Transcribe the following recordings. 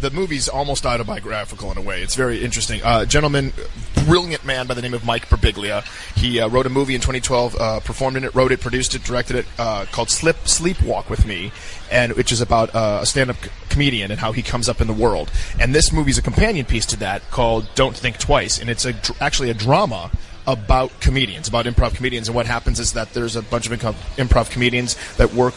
The movie's almost autobiographical in a way. It's very interesting. Gentleman, brilliant man by the name of Mike Birbiglia. He wrote a movie in 2012, performed in it, wrote it, produced it, directed it, called Sleepwalk with Me, and which is about a stand-up comedian and how he comes up in the world. And this movie's a companion piece to that called Don't Think Twice, and it's actually a drama about comedians, about improv comedians. And what happens is that there's a bunch of improv comedians that work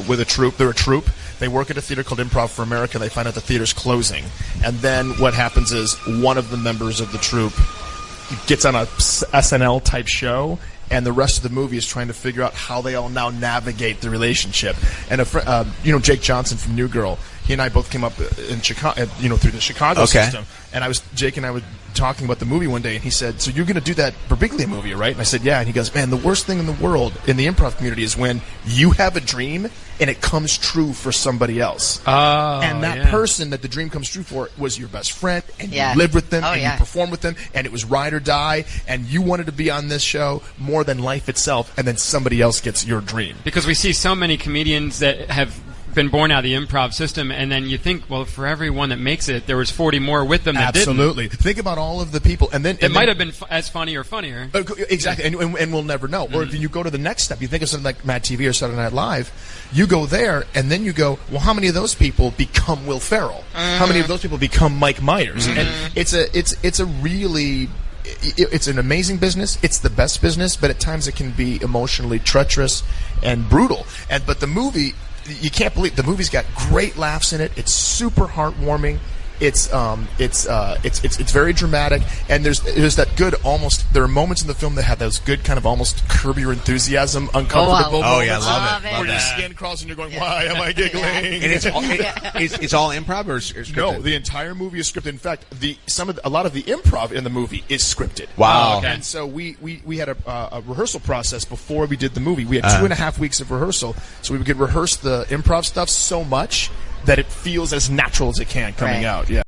with a troupe. They're a troupe. They work at a theater called Improv for America. They find out the theater's closing. And then what happens is one of the members of the troupe gets on a SNL-type show, and the rest of the movie is trying to figure out how they all now navigate the relationship. And Jake Johnson from New Girl, he and I both came up in Chicago, through the Chicago system. And Jake and I were talking about the movie one day, and he said, "So you're going to do that Birbiglia movie, right?" And I said, "Yeah." And he goes, "Man, the worst thing in the world in the improv community is when you have a dream and it comes true for somebody else. And that person that the dream comes true for was your best friend, and you lived with them, and you performed with them, and it was ride or die, and you wanted to be on this show more than life itself, and then somebody else gets your dream." Because we see so many comedians that have been born out of the improv system, and then you think, well, for every one that makes it, there was 40 more with them that didn't. Absolutely. Think about all of the people, and then it might have been as funny or funnier. Exactly, and we'll never know. Or if you go to the next step, you think of something like Mad TV or Saturday Night Live, you go there, and then you go, well, how many of those people become Will Ferrell? How many of those people become Mike Myers? And it's an amazing business. It's the best business, but at times it can be emotionally treacherous and brutal. But the movie, you can't believe the movie's got great laughs in it. It's super heartwarming. It's very dramatic, and there's that good almost. There are moments in the film that have those good kind of almost Curb Your Enthusiasm, uncomfortable. Oh yeah, love it. Where your skin crawls and you're going, why am I giggling? And it's all improv or scripted? No, the entire movie is scripted. In fact, a lot of the improv in the movie is scripted. Wow. And so we had a rehearsal process before we did the movie. We had 2.5 weeks of rehearsal, so we could rehearse the improv stuff so much that it feels as natural as it can coming out. Yeah.